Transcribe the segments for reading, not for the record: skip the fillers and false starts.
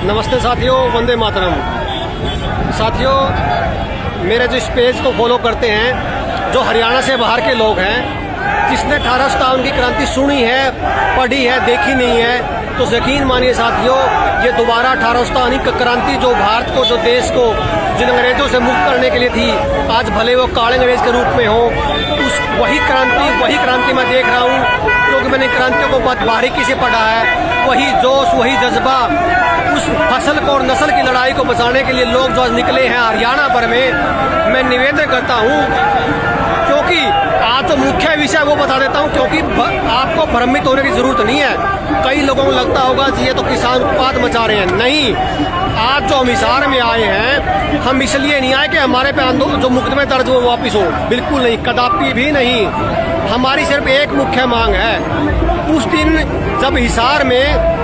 नमस्ते साथियों, वंदे मातरम। साथियों, मेरे जो इस पेज को फॉलो करते हैं, जो हरियाणा से बाहर के लोग हैं, जिसने 1857 की क्रांति सुनी है, पढ़ी है, देखी नहीं है, तो यकीन मानिए साथियों, ये दोबारा 1857 की क्रांति जो भारत को, जो देश को जिन अंग्रेजों से मुक्त करने के लिए थी, आज भले वो काले अंग्रेज के रूप में हो, उस वही क्रांति मैं देख रहा हूँ, क्योंकि मैंने क्रांतियों को बहुत बारीकी से पढ़ा है। वही जोश, वही जज्बा, उस फसल को और नस्ल की लड़ाई को बचाने के लिए लोग जो आज निकले हैं हरियाणा भर में, मैं निवेदन करता हूँ, क्योंकि आज जो मुख्य विषय वो बता देता हूँ, क्योंकि आपको भ्रमित होने की जरूरत नहीं है। कई लोगों को लगता होगा कि ये तो किसान उत्पाद मचा रहे हैं। नहीं, आज जो हम हिसार में आए हैं, हम इसलिए नहीं आए कि हमारे पे जो मुकदमे दर्ज वो वापिस हो, बिल्कुल नहीं, कदापि भी नहीं। हमारी सिर्फ एक मुख्य मांग है। उस दिन जब हिसार में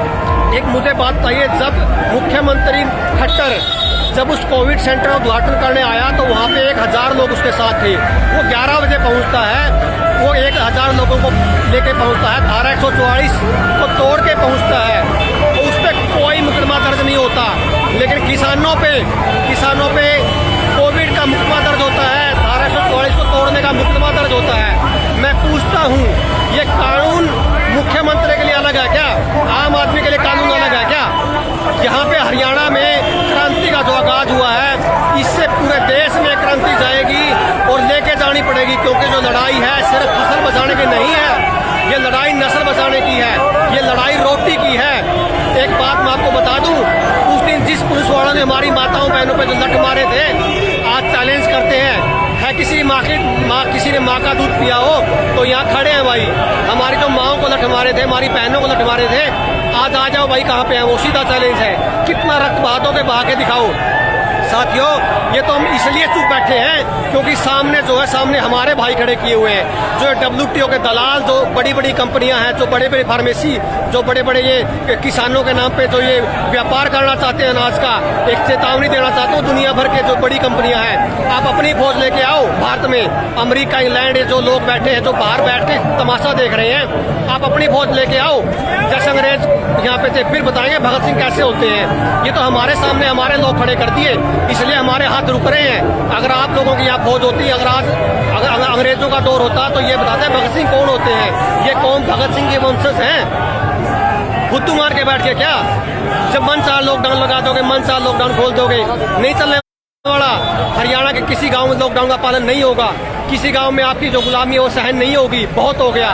एक मुझे बात बताइए, जब मुख्यमंत्री खट्टर जब उस कोविड सेंटर का उद्घाटन करने आया तो वहाँ पे 1000 लोग उसके साथ थे। वो 11 बजे पहुँचता है, वो 1000 लोगों को लेके पहुँचता है, धारा 144 को तोड़ के पहुँचता है, तो उस पर कोई मुकदमा दर्ज नहीं होता। लेकिन किसानों पे कोविड का मुकदमा दर्ज होता है, धारा 144 को तोड़ने का मुकदमा दर्ज होता है। मैं पूछता हूँ, ये कानून मुख्यमंत्री के लिए अलग है क्या? आम आदमी के लिए कानून अलग है क्या? यहाँ पे हरियाणा में क्रांति का जो आगाज हुआ है, इससे पूरे देश में क्रांति जाएगी और लेके जानी पड़ेगी, क्योंकि जो लड़ाई है सिर्फ फसल बचाने की नहीं है, ये लड़ाई नस्ल बचाने की है, ये लड़ाई रोटी की है। एक बात मैं आपको बता दूं, उस दिन जिस पुलिस वालों ने हमारी माताओं बहनों पे जो लठ मारे थे, आज चैलेंज करते हैं, है किसी किसी ने माँ का दूध पिया हो तो यहाँ खड़े हैं भाई। हमारी जो माओं को लठ मारे थे, हमारी बहनों को लठ मारे थे, आज आ जाओ भाई, कहाँ पे हैं वो? सीधा चैलेंज है। कितना रक्त बहादों के बहा के दिखाओ। साथियों, ये तो हम इसलिए चुप बैठे हैं क्योंकि सामने जो है, सामने हमारे भाई खड़े किए हुए हैं, जो WTO के दलाल, जो बड़ी बड़ी कंपनियां हैं, जो बड़े बड़े फार्मेसी, जो बड़े बड़े ये किसानों के नाम पे जो ये व्यापार करना चाहते हैं अनाज का, एक चेतावनी देना चाहता हूँ दुनिया भर के जो बड़ी कंपनियां हैं, आप अपनी फौज लेके आओ भारत में। अमेरिका, इंग्लैंड, जो लोग बैठे हैं, जो बाहर बैठ के तमाशा देख रहे हैं, आप अपनी फौज लेके आओ। जैसे अंग्रेज यहाँ पे थे, फिर बताएंगे भगत सिंह कैसे होते हैं। ये तो हमारे सामने हमारे लोग खड़े कर दिए, इसलिए हमारे हाथ रुक रहे हैं। अगर आप लोगों की यहाँ फौज होती, अगर अंग्रेजों का दौर होता, तो ये बताते भगत सिंह कौन होते हैं। ये कौन भगत सिंह के वंशज हैं? बुद्धू मार के बैठ के क्या? जब मन चाह लॉकडाउन लगा दोगे, मन चाह लॉकडाउन खोल दोगे, नहीं चलने वाला। हरियाणा के किसी गांव में लॉकडाउन का पालन नहीं होगा, किसी गांव में आपकी जो गुलामी है वो सहन नहीं होगी। बहुत हो गया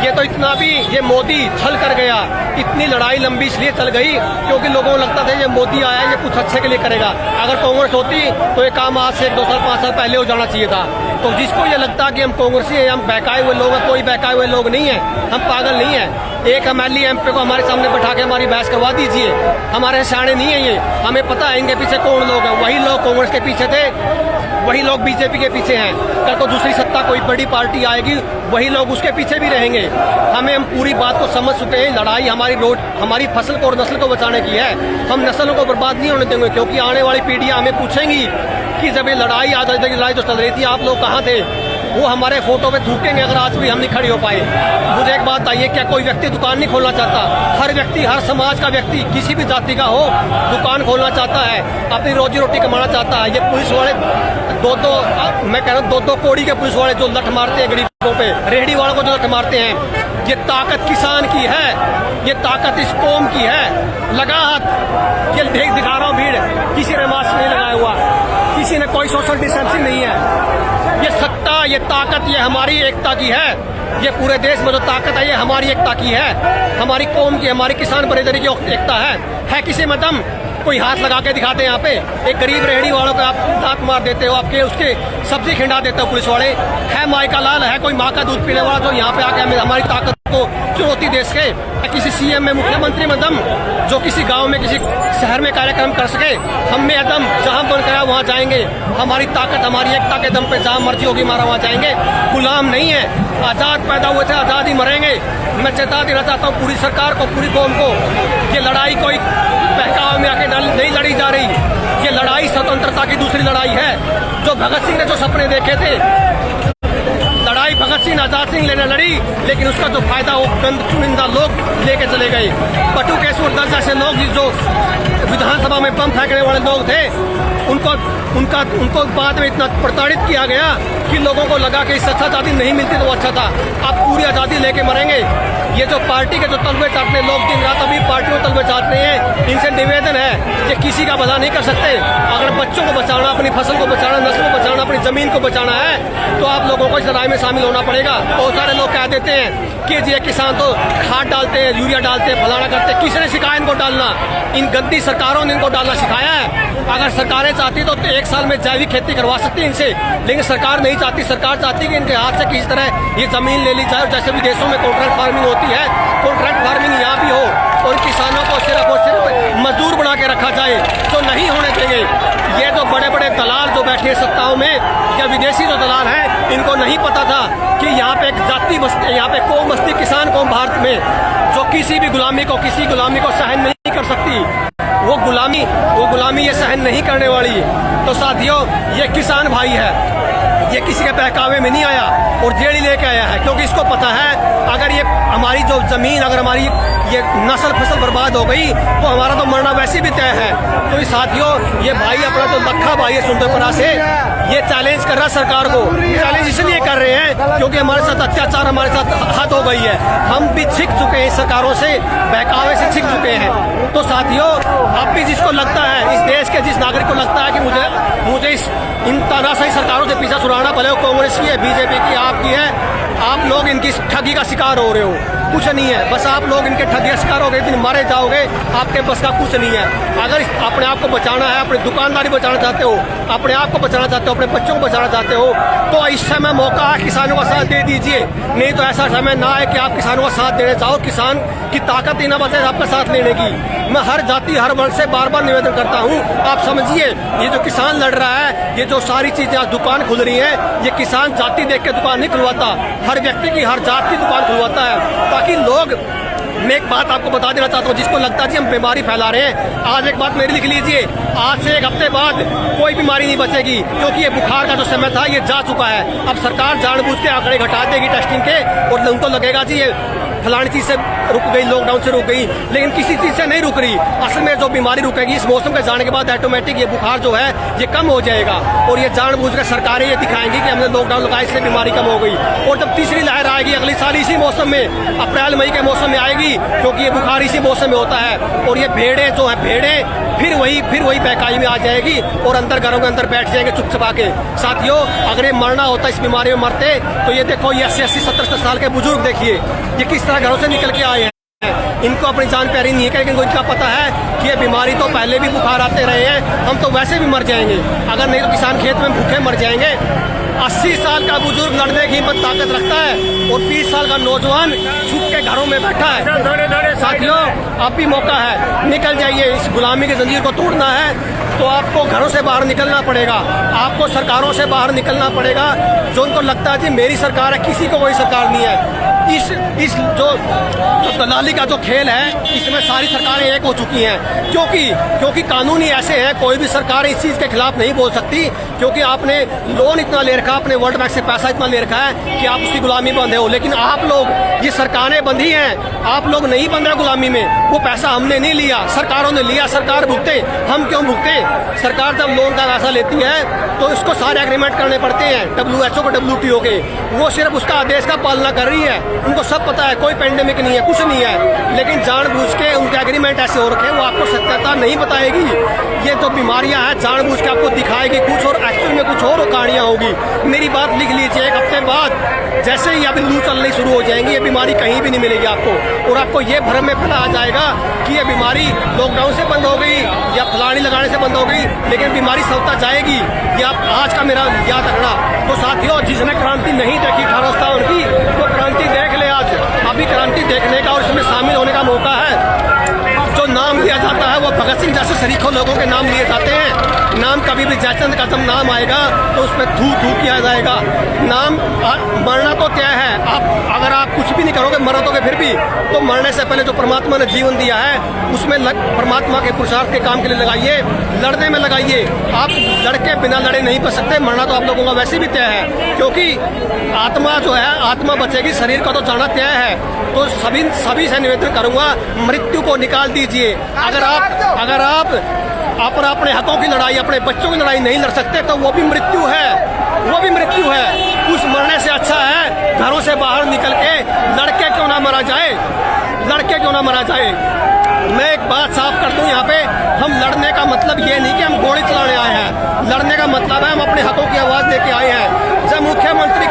ये, तो इतना भी ये मोदी छल कर गया। इतनी लड़ाई लंबी इसलिए चल गई क्योंकि लोगों को लगता था ये मोदी आया, ये कुछ अच्छे के लिए करेगा। अगर कांग्रेस होती तो ये काम आज से 2 साल 5 साल पहले हो जाना चाहिए था। तो जिसको ये लगता कि हम कांग्रेसी हैं, हम बहकाए हुए लोग हैं, कोई बहकाए हुए लोग नहीं है, हम पागल नहीं है। एक MLA MP को हमारे सामने बैठा के हमारी बहस करवा दीजिए, हमारे सियाने नहीं है ये, हमें पता है इनके पीछे कौन लोग हैं। वही लोग कांग्रेस के पीछे थे, वही लोग BJP के पीछे हैं। कल को दूसरी सत्ता कोई बड़ी पार्टी आएगी, वही लोग उसके पीछे भी रहेंगे। हम पूरी बात को समझ चुके हैं। लड़ाई हमारी फसल को और नस्ल को बचाने की है। हम नस्लों को बर्बाद नहीं होने देंगे, क्योंकि आने वाली पीढ़ियां हमें पूछेंगी कि जब ये लड़ाई, आज़ादी की लड़ाई जो चल रही थी, आप लोग कहाँ थे? वो हमारे फोटो पे थूकेंगे अगर आज भी हम नहीं खड़े हो पाए। मुझे एक बात आइए, क्या कोई व्यक्ति दुकान नहीं खोलना चाहता? हर व्यक्ति, हर समाज का व्यक्ति, किसी भी जाति का हो, दुकान खोलना चाहता है, अपनी रोजी रोटी कमाना चाहता है। ये पुलिस वाले मैं कह रहा हूँ 2-2 कौड़ी के पुलिस वाले जो लठ मारते हैं गरीबों पे, रेहड़ी वालों को जो लठ मारते हैं, ये ताकत किसान की है, ये ताकत इस कौम की है। लगा हाथ, ये देख दिखा रहा हूँ भीड़, किसी ने मास्क नहीं लगाया हुआ, किसी ने कोई सोशल डिस्टेंसिंग नहीं है। ये सत्ता, ये ताकत, ये हमारी एकता की है। ये पूरे देश में जो ताकत है, ये हमारी एकता की है, हमारी कौम की, हमारी किसान बरेदरी की एकता है किसी में दम? कोई हाथ लगा के दिखाते हैं यहाँ पे? एक गरीब रेहड़ी वालों को आप दांत मार देते हो, आपके उसके सब्जी खिंडा देते हो पुलिस वाले। है माई का लाल, है कोई माँ का दूध पीने वाला जो यहाँ पे आके हमारी ताकत को चुनौती दे सके? किसी CM में, मुख्यमंत्री में दम, जो किसी गांव में, किसी शहर में कार्यक्रम कर सके? हम में दम, जहां मन करा वहां जाएंगे। हमारी ताकत, हमारी एकता के दम पे जहां मर्जी होगी हमारा वहां जाएंगे। गुलाम नहीं है, आजाद पैदा हुए थे, आजाद ही मरेंगे। मैं चेता देना चाहता हूँ पूरी सरकार को, पूरी कौम को, ये लड़ाई कोई बहकावे में आके नहीं लड़ी जा रही। ये लड़ाई स्वतंत्रता की दूसरी लड़ाई है। जो भगत सिंह ने जो सपने देखे थे, लड़ाई भगत सिंह आजाद सिंह लेने लड़ी, लेकिन उसका जो फायदा वो गंद चुनिंदा लोग लेके चले गए। बटू केशवर दत्त जैसे लोग जो विधानसभा में बम फेंकने वाले लोग थे, उनको बाद में इतना प्रताड़ित किया गया कि लोगों को लगा कि इससे अच्छा आज़ादी नहीं मिलती तो अच्छा था। अब पूरी आज़ादी लेके मरेंगे। ये जो पार्टी के जो तलवे चाटने लोग दिन रात अभी पार्टी में तलवे चाटते हैं, इनसे निवेदन है कि किसी का भला नहीं कर सकते। अगर बच्चों को बचाना, अपनी फसल को बचाना, नस्ल को बचाना, अपनी जमीन को बचाना है तो आप लोगों को इस लड़ाई में शामिल होना पड़ेगा। बहुत सारे लोग कह देते हैं कि ये किसान तो खाद डालते हैं, यूरिया डालते हैं, फलाना करते हैं। किसने सिखाया इनको डालना? इन गंदी सरकारों ने इनको डालना सिखाया है। अगर सरकारें चाहती तो 1 साल में जैविक खेती करवा सकती है इनसे, लेकिन सरकार नहीं चाहती। सरकार चाहती है कि इनके हाथ से किसी तरह ये जमीन ले ली जाए। जैसे विदेशों में कॉन्ट्रैक्ट फार्मिंग होती है, कॉन्ट्रैक्ट फार्मिंग यहाँ भी हो और किसानों को सिर्फ मजदूर बना के रखा जाए, जो नहीं होने देंगे। ये जो बड़े बड़े दलाल जो बैठे सत्ताओं में या विदेशी जो दलाल हैं, इनको नहीं पता था कि यहाँ पे एक जाति बस्ती, यहाँ पे कौम बस्ती किसान कौम भारत में जो किसी गुलामी को सहन नहीं कर सकती। वो गुलामी ये सहन नहीं करने वाली है। तो साथियों, ये किसान भाई है, ये किसी के बहकावे में नहीं आया और जेड़ी लेके आया है, क्योंकि इसको पता है अगर ये हमारी जो जमीन, अगर हमारी ये नस्ल फसल बर्बाद हो गई तो हमारा तो मरना वैसे भी तय है। तो साथियों, ये भाई अपना जो लखा भाई है सुंदरपुरा से, ये चैलेंज कर रहा है सरकार को। चैलेंज इसलिए कर रहे हैं क्योंकि हमारे साथ अत्याचार, हमारे साथ हद हो गई है। हम भी छिक चुके हैं सरकारों से, बहकावे से छिक चुके हैं। तो साथियों, अब भी जिसको लगता है, इस देश के जिस नागरिक को लगता है कि मुझे इन तानाशाही सरकारों से पीछा छुड़ाना, भले वो कांग्रेस की है, बीजेपी की, आपकी है, आप लोग इनकी ठगी का शिकार हो रहे हो। कुछ नहीं है, बस आप लोग इनके ठगी का शिकार हो गए, दिन मारे जाओगे, आपके बस का कुछ नहीं है। अगर अपने आप को बचाना है, अपनी दुकानदारी बचाना चाहते हो, अपने आप को बचाना चाहते हो, अपने बच्चों को बचाना चाहते हो, तो इस समय मौका है किसानों का साथ दे दीजिए। नहीं तो ऐसा समय ना है कि आप किसानों का साथ देने चाहो, किसान की ताकत ही ना बचे आपका साथ लेने की। मैं हर जाति हर वर्ग से बार बार निवेदन करता हूँ, आप समझिए, ये जो किसान लड़ रहा है, ये जो सारी चीजें आज दुकान खुल रही है, ये किसान जाति देख के दुकान नहीं खुलवाता, हर व्यक्ति की, हर जात की दुकान खुलवाता है, ताकि लोग। मैं एक बात आपको बता देना चाहता हूँ, जिसको लगता है जी हम बीमारी फैला रहे हैं, आज एक बात मेरी लिख लीजिए, आज से 1 हफ्ते बाद कोई बीमारी नहीं बचेगी, क्योंकि ये बुखार का जो समय था ये जा चुका है। अब सरकार जानबूझ के आंकड़े घटा देगी टेस्टिंग के, और उनको लगेगा जी ये फलानी चीज से रुक गई, लॉकडाउन से रुक गई, लेकिन किसी चीज से नहीं रुक रही। असल में जो बीमारी रुकेगी इस मौसम के जाने के बाद ऑटोमेटिक ये बुखार जो है ये कम हो जाएगा। और ये जानबूझ कर सरकारें ये दिखाएंगी कि हमने लॉकडाउन लगाया इससे बीमारी कम हो गई। और जब तीसरी लहर आएगी अगली साल इसी मौसम में, अप्रैल मई के मौसम में आएगी, क्योंकि ये बुखार इसी मौसम में होता है। और ये भेड़ें जो है, भेड़ें फिर वही बहकाई में आ जाएगी और अंदर घरों के अंदर बैठ जाएंगे चुप चुपा के। साथियों, अगर ये मरना होता, इस बीमारी में मरते, तो ये देखो, ये 80-80, 70-70 साल के बुजुर्ग देखिए, ये किस तरह घरों से निकल के आए हैं। इनको अपनी जान प्यारी नहीं है, लेकिन इनको पता है कि ये बीमारी तो पहले भी बुखार आते रहे हैं, हम तो वैसे भी मर जाएंगे। अगर नहीं तो किसान खेत में भूखे मर जाएंगे। 80 साल का बुजुर्ग लड़ने की हिम्मत ताकत रखता है और 30 साल का नौजवान छुप के घरों में बैठा है। साथियों, अब भी मौका है, निकल जाइए। इस गुलामी की जंजीर को तोड़ना है तो आपको घरों से बाहर निकलना पड़ेगा, आपको सरकारों से बाहर निकलना पड़ेगा। जो उनको लगता है जी मेरी सरकार है, किसी को कोई सरकार नहीं है। इस जो दलाली का जो खेल है, इसमें सारी सरकारें एक हो चुकी हैं, क्योंकि कानून ही ऐसे हैं, कोई भी सरकार इस चीज़ के खिलाफ नहीं बोल सकती, क्योंकि आपने लोन इतना ले रखा, आपने वर्ल्ड बैंक से पैसा इतना ले रखा है कि आप उसकी गुलामी बंधे हो। लेकिन आप लोग, ये सरकारें बंधी हैं, आप लोग नहीं बंध रहे गुलामी में। वो पैसा हमने नहीं लिया, सरकारों ने लिया, सरकार भुगते। हम क्यों भुगते? सरकार जब लोन का पैसा लेती है तो इसको सारे एग्रीमेंट करने पड़ते हैं, WHO को, WTO के। वो सिर्फ उसका आदेश का पालना कर रही है, उनको सब पता है, कोई पेंडेमिक नहीं है, कुछ नहीं है, लेकिन जानबूझ के उनके एग्रीमेंट ऐसे हो रखे हैं, वो आपको सत्यता नहीं बताएगी। ये जो बीमारियां हैं जानबूझ के आपको दिखाएगी कुछ और एक्चुअल में कुछ और कहानियां होगी। मेरी बात लिख लीजिए, 1 हफ्ते बाद जैसे ही अभी लू चलनी शुरू हो जाएंगी, ये बीमारी कहीं भी नहीं मिलेगी आपको, और आपको ये भ्रम में फैलाया जाएगा कि ये बीमारी लॉकडाउन से बंद हो गई या फलानी लगाने से बंद हो गई, लेकिन बीमारी सबता जाएगी। ये आप आज का मेरा याद रखना। तो साथियों, जिसने क्रांति नहीं देखी 1857 की, वो क्रांति देख ले आज। अभी क्रांति देखने का और इसमें शामिल होने का मौका है। जो नाम लिया जाता है वो भगत सिंह जैसे शरीफों लोगों के नाम लिए जाते हैं। नाम कभी भी जयचंद का जब नाम आएगा तो उस पर थू थू किया जाएगा। नाम मरना तो तय है, अगर आप कुछ भी नहीं करोगे मरोगे फिर भी, तो मरने से पहले जो परमात्मा ने जीवन दिया है उसमें परमात्मा के पुरुषार्थ के काम के लिए लगाइए, लड़ने में लगाइए। आप लड़के बिना लड़े नहीं बच सकते, मरना तो आप लोगों का वैसे भी तय है, क्योंकि आत्मा जो है आत्मा बचेगी, शरीर का तो जाना तय है। तो सभी से निवेदन करूंगा, मृत्यु को निकाल दीजिए। अगर आप अपने हकों की लड़ाई, अपने बच्चों की लड़ाई नहीं लड़ सकते तो वो भी मृत्यु है, वो भी मृत्यु है। उस मरने से अच्छा है घरों से बाहर निकल के लड़के क्यों ना मरा जाए, लड़के क्यों ना मरा जाए। मैं एक बात साफ कर दूं, यहाँ पे हम लड़ने का मतलब ये नहीं कि हम गोली चलाने आए हैं, लड़ने का मतलब है हम अपने हकों की आवाज लेके आए हैं। जब मुख्यमंत्री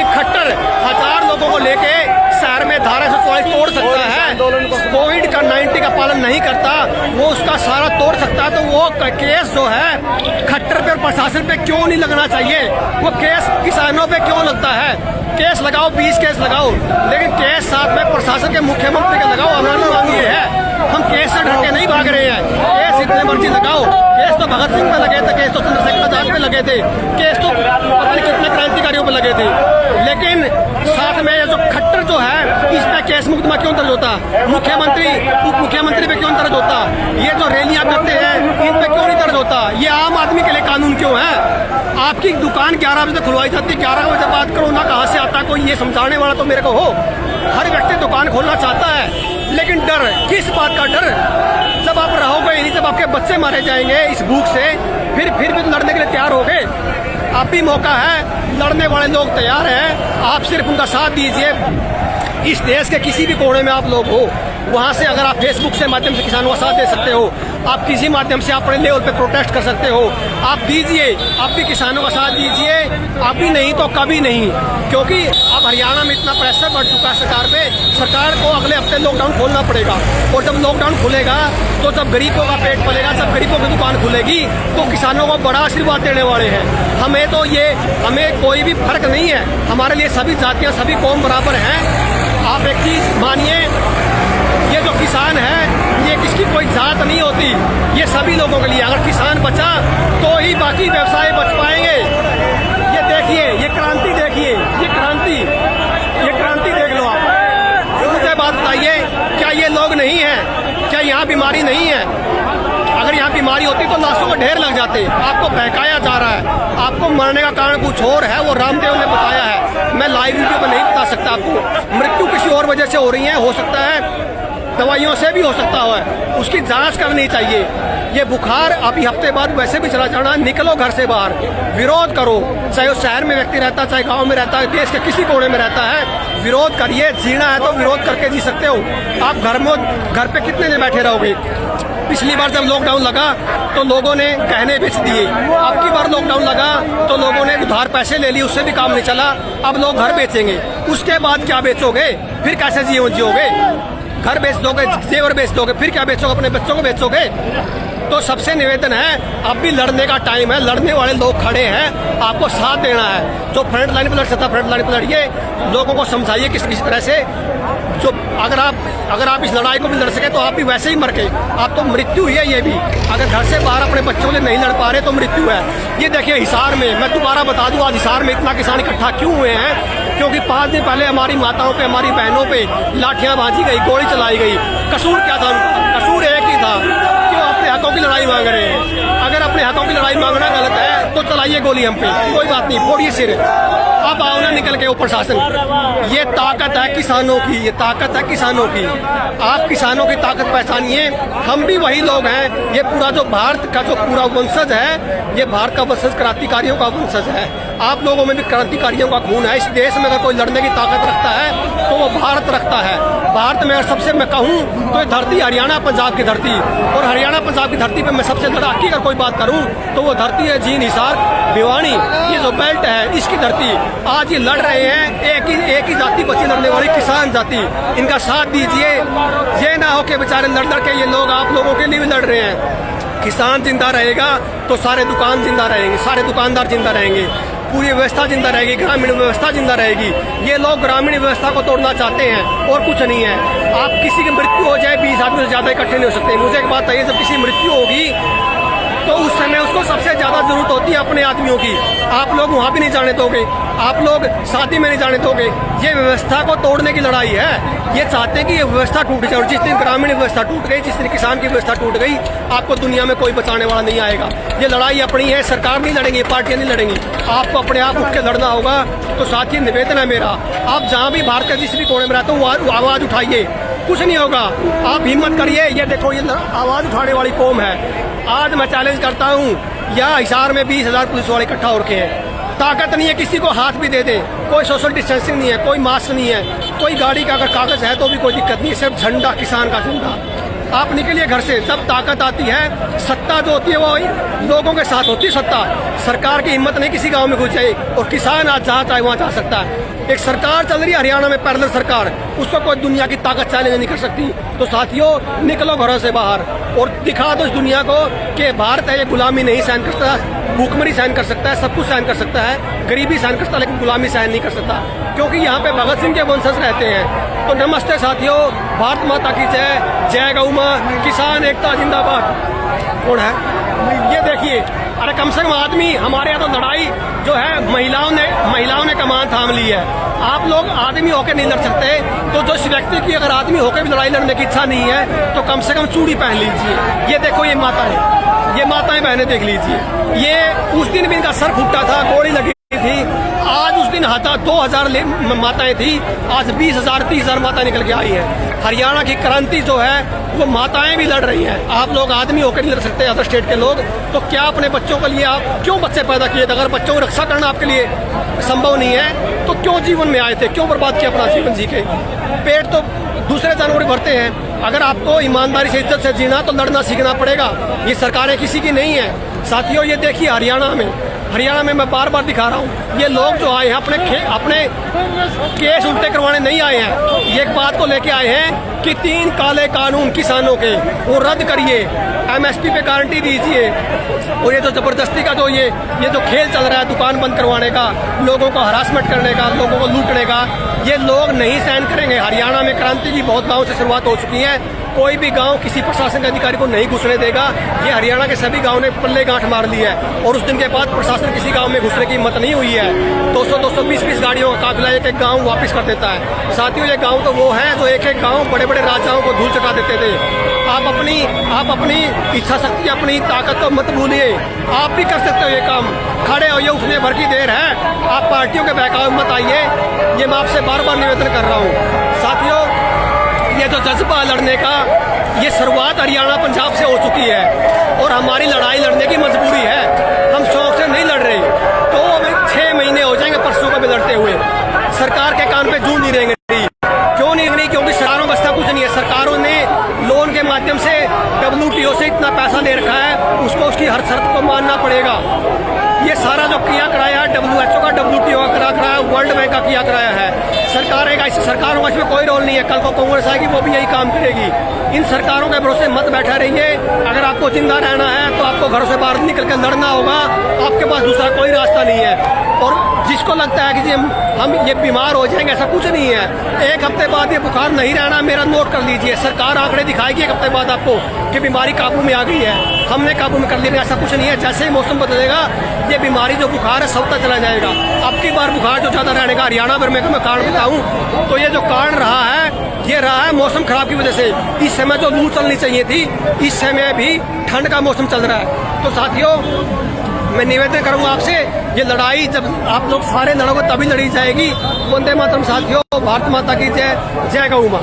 खट्टर 1000 लोगों को लेके शहर में धारा से तोड़ सकता है, कोविड का 19 का पालन नहीं करता, वो उसका सारा तोड़ सकता है, तो वो केस जो है खट्टर पे और प्रशासन पे क्यों नहीं लगना चाहिए? वो केस किसानों पे क्यों लगता है? केस लगाओ, 20 केस लगाओ, लेकिन केस साथ में प्रशासन के मुख्यमंत्री का लगाओ। हमारी मांग ये है, हम केस से डर के नहीं भाग रहे हैं, केस इतने मर्जी लगाओ। केस तो भगत सिंह पे लगे थे, केस तो चंद्रशेखर आजाद पे लगे थे, केस तो पता नहीं कितने क्रांतिकारियों पे लगे थे, लेकिन साथ में जो खट्टर जो है इस पे केस मुकदमा क्यों दर्ज होता? मुख्यमंत्री उप मुख्यमंत्री पे क्यों दर्ज होता? ये जो रैलियां करते हैं इन पे क्यों नहीं दर्ज होता? ये आम आदमी के लिए कानून क्यों है? आपकी दुकान 11 बजे खुलवाई जाती है, 11 बजे बात करो ना, कहाँ से आता कोई ये समझाने वाला तो मेरे को हो। हर व्यक्ति दुकान खोलना चाहता है, लेकिन डर, किस बात का डर? जब आप रहोगे नहीं, जब आपके बच्चे मारे जाएंगे इस भूख से, फिर भी तो लड़ने के लिए तैयार हो गए। अब भी मौका है, लड़ने वाले लोग तैयार हैं, आप सिर्फ उनका साथ दीजिए। इस देश के किसी भी कोने में आप लोग हो, वहाँ से अगर आप फेसबुक से माध्यम से किसानों का साथ दे सकते हो, आप किसी माध्यम से अपने लेवल पे प्रोटेस्ट कर सकते हो, आप दीजिए, आप भी किसानों का साथ दीजिए। अभी नहीं तो कभी नहीं, क्योंकि अब हरियाणा में इतना प्रेशर बढ़ चुका है सरकार पे, सरकार को अगले हफ्ते लॉकडाउन खोलना पड़ेगा। और जब लॉकडाउन खुलेगा तो जब गरीबों का पेट पलेगा, जब गरीबों की दुकान खुलेगी तो किसानों को बड़ा आशीर्वाद देने वाले हैं। हमें कोई भी फर्क नहीं है, हमारे लिए सभी जातियाँ सभी कौम बराबर हैं। आप एक चीज मानिए, ये जो किसान है ये किसकी कोई जात नहीं होती, ये सभी लोगों के लिए। अगर किसान बचा तो ही बाकी व्यवसाय बच पाएंगे। ये देखिए, ये क्रांति देखिए, ये क्रांति देख लो आप। मुझे बात बताइए, क्या ये लोग नहीं हैं? क्या यहाँ बीमारी नहीं है? अगर यहाँ बीमारी होती तो लाशों के ढेर लग जाते। आपको बहकाया जा रहा है, आपको मरने का कारण कुछ और है, वो रामदेव ने बताया है, मैं लाइव वीडियो पर नहीं बता सकता आपको। मृत्यु किसी और वजह से हो रही है, हो सकता है दवाइयों से भी हो सकता है, उसकी जांच करनी चाहिए। ये बुखार अभी हफ्ते बाद वैसे भी चला जाना, निकलो घर से बाहर, विरोध करो, चाहे उस शहर में व्यक्ति रहता है, चाहे गांव में रहता है, देश के किसी कोने में रहता है, विरोध करिए। जीना है तो विरोध करके जी सकते हो। आप घर पे कितने दिन बैठे रहोगे? पिछली बार जब लॉकडाउन लगा तो लोगों ने गहने बेच दिए, अब की बार लॉकडाउन लगा तो लोगों ने उधार पैसे ले लिए, उससे भी काम नहीं चला, अब लोग घर बेचेंगे। उसके बाद क्या बेचोगे? फिर कैसे जीवन जियोगे? घर बेच दोगे, जेवर बेच दोगे, फिर क्या बेचोगे? अपने बच्चों को बेचोगे? तो सबसे निवेदन है, अब भी लड़ने का टाइम है, लड़ने वाले लोग खड़े हैं, आपको साथ देना है। जो फ्रंट लाइन पर लड़ सकता फ्रंट लाइन पर लड़िए, लोगों को समझाइए किस तरह से। जो अगर आप इस लड़ाई को भी लड़ सके तो आप भी वैसे ही मर गए, आप तो मृत्यु ही है। ये भी अगर घर से बाहर अपने बच्चों के नहीं लड़ पा रहे तो मृत्यु है। ये देखिए हिसार में, मैं दोबारा बता दूं, आज हिसार में इतना किसान इकट्ठा क्यों हुए हैं? क्योंकि 5 दिन पहले हमारी माताओं पे, हमारी बहनों पे लाठियां भाजी गई, गोली चलाई गई। कसूर क्या था उनका? कसूर एक ही था, क्यों अपने हकों की लड़ाई मांग रहे हैं। अगर अपने हकों की लड़ाई मांगना गलत है तो चलाइए गोली हम पे, कोई बात नहीं, फोड़िए सिर। अब आओ ना निकल के ऊपर शासन। ये ताकत है किसानों की, ये ताकत है किसानों की। आप किसानों की ताकत पहचानिए, हम भी वही लोग हैं। ये पूरा जो भारत का जो पूरा वंशज है, ये भारत का वंशज क्रांतिकारियों का वंशज है। आप लोगों में भी क्रांतिकारियों का खून है। इस देश में अगर कोई लड़ने की ताकत रखता है तो वो भारत रखता है। भारत में अगर सबसे मैं कहूँ तो ये धरती हरियाणा पंजाब की धरती, और हरियाणा पंजाब की धरती पे मैं सबसे लड़ाकी अगर कोई बात करूँ तो वो धरती है जींद, हिसार, भिवानी, ये जो बेल्ट है इसकी धरती। आज ये लड़ रहे हैं, एक ही जाति बची लड़ने वाली, किसान जाति। इनका साथ दीजिए, ये ना हो कि बेचारे लड़ के ये लोग आप लोगों के लिए भी लड़ रहे हैं। किसान जिंदा रहेगा तो सारे दुकान जिंदा रहेंगे, सारे दुकानदार जिंदा रहेंगे, पूरी व्यवस्था जिंदा रहेगी, ग्रामीण व्यवस्था जिंदा रहेगी। ये लोग ग्रामीण व्यवस्था को तोड़ना चाहते हैं और कुछ नहीं है। आप किसी की मृत्यु हो जाए, 20 आदमी से ज्यादा इकट्ठे नहीं हो सकते। मुझे एक बात है, जब किसी मृत्यु होगी तो उस समय उसको सबसे ज्यादा जरूरत होती है अपने आदमियों की। आप लोग वहां भी नहीं जाने दोगे, आप लोग शादी में नहीं जाने दोगे। ये व्यवस्था को तोड़ने की लड़ाई है। ये चाहते हैं कि ये व्यवस्था टूट जाए, और जिस दिन ग्रामीण व्यवस्था टूट गई, जिस दिन किसान की व्यवस्था टूट गई, आपको दुनिया में कोई बचाने वाला नहीं आएगा। ये लड़ाई अपनी है, सरकार नहीं लड़ेंगी, पार्टियां नहीं लड़ेंगी, आपको अपने आप उठ के लड़ना होगा। तो साथी निवेदन है मेरा, आप जहाँ भी भारत के जिस भी कोने में रहते हो आवाज उठाइए, कुछ नहीं होगा। आप हिम्मत करिए। ये देखो, ये आवाज उठाने वाली कौम है। आज मैं चैलेंज करता हूँ, यहाँ हिसार में 20,000 पुलिस वाले इकट्ठा हो रखे हैं। ताकत नहीं है किसी को हाथ भी दे दे, कोई सोशल डिस्टेंसिंग नहीं है, कोई मास्क नहीं है, कोई गाड़ी का अगर कागज है तो भी कोई दिक्कत नहीं है, सिर्फ झंडा, किसान का झंडा। आप निकलिए घर से, तब ताकत आती है। सत्ता जो होती है वो लोगों के साथ होती है सत्ता। सरकार की हिम्मत नहीं किसी गांव में घुस जाए, और किसान आज जहाँ चाहे वहाँ जा सकता है। एक सरकार चल रही है हरियाणा में, पैरेलल सरकार, उसको कोई दुनिया की ताकत चैलेंज नहीं कर सकती। तो साथियों, निकलो घरों से बाहर और दिखा दो इस दुनिया को कि भारत है, ये गुलामी नहीं सहन करता, भूखमरी सहन कर सकता है, सब कुछ सहन कर सकता है, गरीबी सहन कर सकता है, लेकिन गुलामी सहन नहीं कर सकता, क्योंकि यहाँ पे भगत सिंह के वंशज रहते हैं। तो नमस्ते साथियों, भारत माता की जय, जय गौ मां, किसान एकता जिंदाबाद। कौन है ये देखिए, अरे कम से कम आदमी, हमारे यहाँ तो लड़ाई जो है महिलाओं ने कमान थाम ली है। आप लोग आदमी होकर नहीं लड़ सकते, तो जो इस व्यक्ति की अगर आदमी होकर भी लड़ाई लड़ने की इच्छा नहीं है तो कम से कम चूड़ी पहन लीजिए। ये देखो, ये माताएं, ये माताएं बहनें देख लीजिए। ये उस दिन भी इनका सर फूटा था, गोली लगी थी। आज उस दिन 2000 माताएं थी, आज 20,000 30,000 माताएं निकल के आई है। हरियाणा की क्रांति जो है वो माताएं भी लड़ रही हैं। आप लोग आदमी होकर नहीं लड़ सकते, अदर स्टेट के लोग। तो क्या अपने बच्चों के लिए आप क्यों बच्चे पैदा किए थे? अगर बच्चों की रक्षा करना आपके लिए संभव नहीं है तो क्यों जीवन में आए थे? क्यों बर्बाद किया अपना जीवन जी के? पेट तो दूसरे जानवर भरते हैं। अगर आपको ईमानदारी से, इज्जत से जीना तो लड़ना सीखना पड़ेगा। ये सरकारें किसी की नहीं है साथियों। ये देखिए हरियाणा में मैं बार बार दिखा रहा हूँ, ये लोग जो आए हैं अपने केस उल्टे करवाने नहीं आए हैं। ये एक बात को लेके आए हैं कि 3 काले कानून किसानों के वो रद्द करिए, MSP पे गारंटी दीजिए। और ये जो जबरदस्ती का जो ये जो खेल चल रहा है, दुकान बंद करवाने का, लोगों को हरासमेंट करने का, लोगों को लूटने का, ये लोग नहीं सहन करेंगे। हरियाणा में क्रांति की बहुत गाँव से शुरुआत हो चुकी है। कोई भी गांव किसी प्रशासन के अधिकारी को नहीं घुसने देगा। ये हरियाणा के सभी गांव ने पल्ले गांठ मार ली है, और उस दिन के बाद प्रशासन किसी गांव में घुसने की हिम्मत नहीं हुई है। 200-220 गाड़ियों का काफिला एक गांव वापस कर देता है। साथियों, ये गांव तो वो है जो एक गांव बड़े बड़े राजाओं को धूल चटा देते थे। आप अपनी इच्छा शक्ति, अपनी ताकत को मत भूलिए। आप भी कर सकते हो ये काम। खड़े होइए, उठने भर की देर है। आप पार्टियों के बहकावे मत आइए, ये मैं आपसे बार बार निवेदन कर रहा हूँ। साथियों, ये जो जज्बा लड़ने का, ये शुरुआत हरियाणा पंजाब से हो चुकी है, और हमारी लड़ाई लड़ने की मजबूरी है। हम शौक से नहीं लड़ रहे। तो 6 महीने हो जाएंगे परसों को भी लड़ते हुए। सरकार के कान पे जूं नहीं रहेंगे। क्यों नहीं रहेंगी? क्योंकि सरकारों बसता कुछ नहीं है। सरकारों ने लोन के माध्यम से WTO से इतना पैसा ले रखा है, उसको उसकी हर शर्त को मानना पड़ेगा। ये सारा जो किया कराया है WHO का, WTO का करा कराया, वर्ल्ड बैंक का किया कराया है। सरकारों का इसमें कोई रोल नहीं है। कल को कांग्रेस आएगी, वो भी यही काम करेगी। इन सरकारों के भरोसे मत बैठा रहिए। अगर आपको जिंदा रहना है तो आपको घरों से बाहर निकल कर लड़ना होगा। आपके पास दूसरा कोई रास्ता नहीं है। और जिसको लगता है कि हम ये बीमार हो जाएंगे, ऐसा कुछ नहीं है। 1 हफ्ते बाद ये बुखार नहीं रहना, मेरा नोट कर लीजिए। सरकार आंकड़े दिखाएगी 1 हफ्ते बाद आपको कि बीमारी काबू में आ गई है। हमने काबू में कर लिया, ऐसा कुछ नहीं है। जैसे ही मौसम बदलेगा, ये बीमारी जो बुखार है सबका चला जाएगा। अब की बार बुखार जो ज्यादा रहने का हरियाणा भर में, मैं कारण बताऊं तो ये जो कारण रहा है, ये रहा है मौसम खराब की वजह से। इस समय जो लू चलनी चाहिए थी, इस समय भी ठंड का मौसम चल रहा है। तो साथियों, मैं निवेदन करूंगा आपसे, ये लड़ाई जब आप लोग सारे लड़ोगे तभी लड़ी जाएगी। वंदे मातरम साथियों, भारत माता की जय, जय गौ मां।